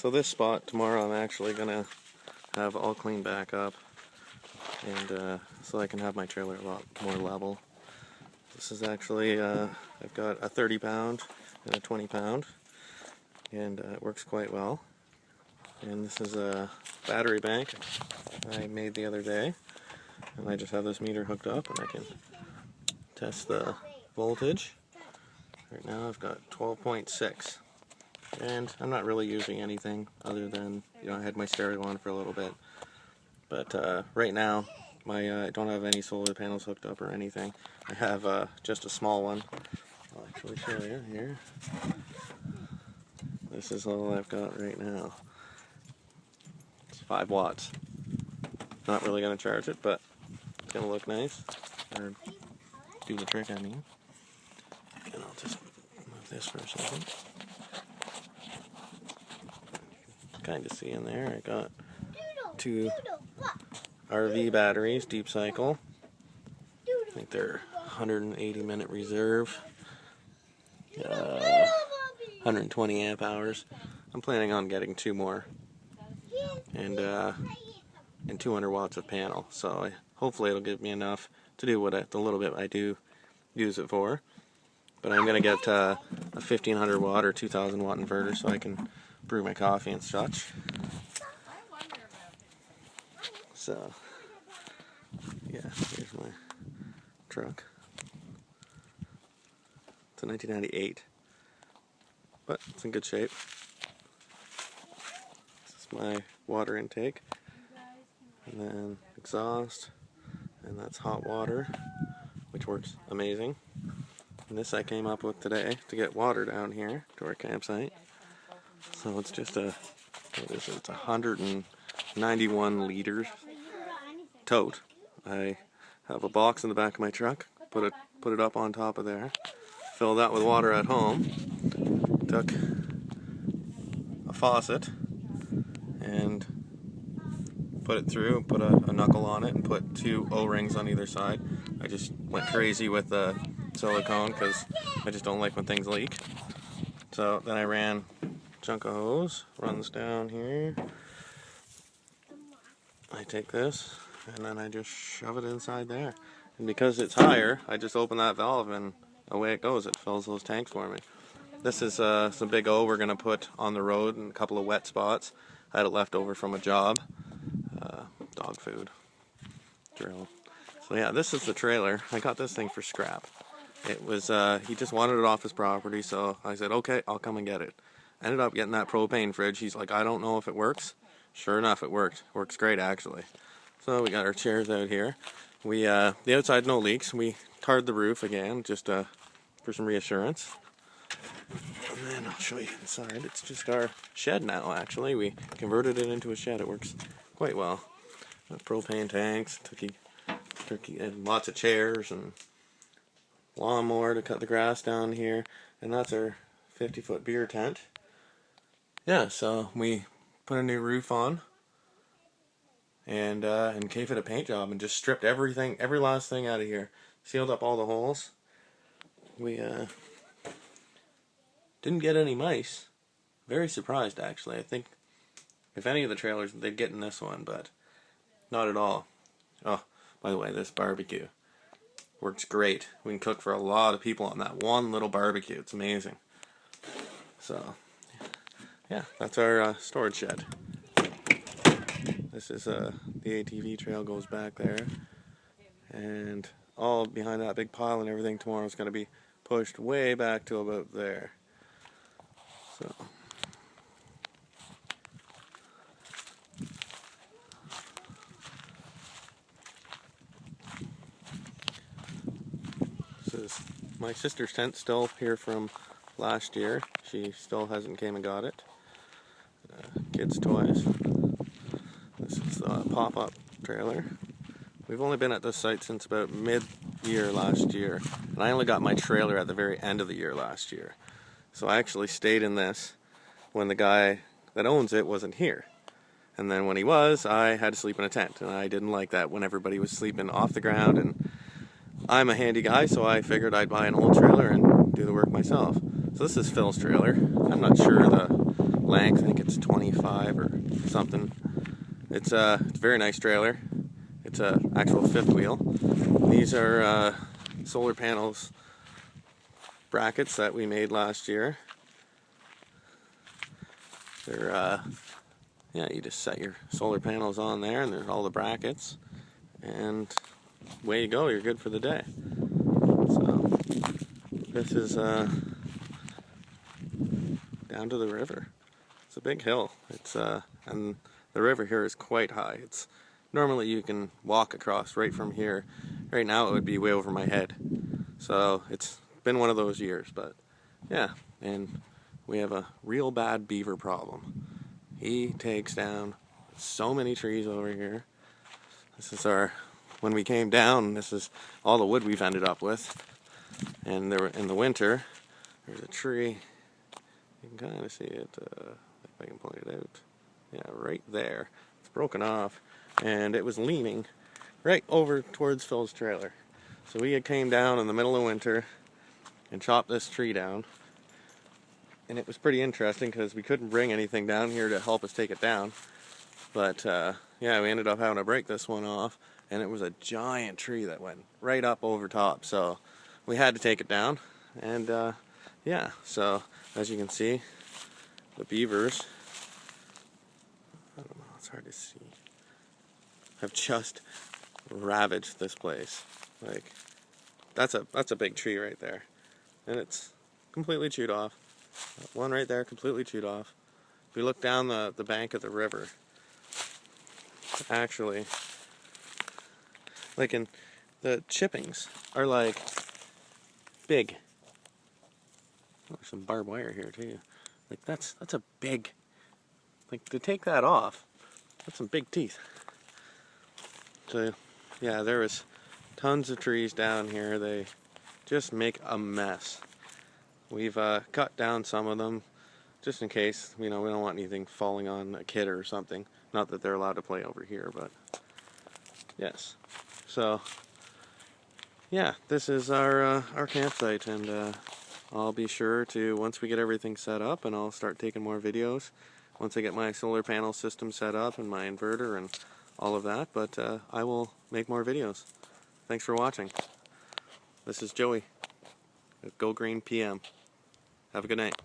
So this spot tomorrow I'm actually gonna have all cleaned back up, and so I can have my trailer a lot more level. This is actually I've got a 30 pound and a 20 pound, and it works quite well. And this is a battery bank I made the other day, and I just have this meter hooked up and I can test the voltage. Right now I've got 12.6. And I'm not really using anything other than, I had my stereo on for a little bit. But right now, I don't have any solar panels hooked up or anything. I have just a small one. I'll actually show you here. This is all I've got right now. It's 5 watts. Not really going to charge it, but it's going to look nice. Or do the trick, I mean. And I'll just move this for a second. Kind of see in there, I got 2 RV batteries, deep cycle. I think they're 180 minute reserve, 120 amp hours. I'm planning on getting 2 more, and 200 watts of panel. So hopefully it'll give me enough to do the little bit I do use it for. But I'm gonna get a 1500 watt or 2000 watt inverter so I can brew my coffee and such. So, yeah, here's my truck. It's a 1998, but it's in good shape. This is my water intake, and then exhaust, and that's hot water, which works amazing. And this I came up with today to get water down here to our campsite. So it's just what is it? It's 191 liters tote. I have a box in the back of my truck, put it up on top of there, fill that with water at home, took a faucet and put it through, put a knuckle on it, and put 2 O-rings on either side. I just went crazy with the silicone because I just don't like when things leak. So then I ran chunk of hose, runs down here. I take this and then I just shove it inside there. And because it's higher, I just open that valve and away it goes. It fills those tanks for me. This is some big O we're going to put on the road and a couple of wet spots. I had it left over from a job. Dog food. Drill. So yeah, this is the trailer. I got this thing for scrap. It was, he just wanted it off his property, so I said, okay, I'll come and get it. Ended up getting that propane fridge. He's like, I don't know if it works. Sure enough, it worked. Works great, actually. So we got our chairs out here. We the outside, no leaks. We tarred the roof again, just for some reassurance. And then I'll show you inside. It's just our shed now, actually. We converted it into a shed. It works quite well. Propane tanks, turkey, and lots of chairs, and lawnmower to cut the grass down here. And that's our 50-foot beer tent. Yeah, so we put a new roof on and gave it a paint job and just stripped every last thing out of here. Sealed up all the holes. We didn't get any mice. Very surprised, actually. I think if any of the trailers, they'd get in this one, but not at all. Oh, by the way, this barbecue works great. We can cook for a lot of people on that one little barbecue. It's amazing. So, yeah, that's our storage shed. This is the ATV trail goes back there, and all behind that big pile and everything tomorrow is going to be pushed way back to about there. So, this is my sister's tent, still here from last year. She still hasn't came and got it. Kids' toys. This is the pop-up trailer. We've only been at this site since about mid-year last year, and I only got my trailer at the very end of the year last year. So I actually stayed in this when the guy that owns it wasn't here. And then when he was, I had to sleep in a tent, and I didn't like that when everybody was sleeping off the ground, and I'm a handy guy, so I figured I'd buy an old trailer and do the work myself. So this is Phil's trailer. I'm not sure the length. I think it's 25 or something. It's a very nice trailer. It's a actual fifth wheel. These are solar panels brackets that we made last year. They're yeah, you just set your solar panels on there, and there's all the brackets, and away you go. You're good for the day. So this is down to the river. It's a big hill. It's and the river here is quite high. It's normally you can walk across right from here. Right now it would be way over my head. So it's been one of those years, but yeah, and we have a real bad beaver problem. He takes down so many trees over here. This is when we came down, this is all the wood we've ended up with. And there in the winter, there's a tree. You can kind of see it, if I can point it out. Yeah, right there. It's broken off, and it was leaning right over towards Phil's trailer. So we came down in the middle of winter and chopped this tree down. And it was pretty interesting because we couldn't bring anything down here to help us take it down. But yeah, we ended up having to break this one off, and it was a giant tree that went right up over top. So we had to take it down, and yeah, so as you can see, the beavers, I don't know, it's hard to see, have just ravaged this place. Like, that's a big tree right there, and it's completely chewed off. That one right there, completely chewed off. If we look down the bank of the river, actually, like the chippings are like big. Oh, there's some barbed wire here too. Like that's a big, like to take that off, that's some big teeth. So yeah, there was tons of trees down here. They just make a mess. We've cut down some of them just in case, we don't want anything falling on a kid or something. Not that they're allowed to play over here, but yes. So yeah, this is our campsite, and I'll be sure to, once we get everything set up, and I'll start taking more videos once I get my solar panel system set up and my inverter and all of that, but I will make more videos. Thanks for watching. This is Joey at Go Green PM. Have a good night.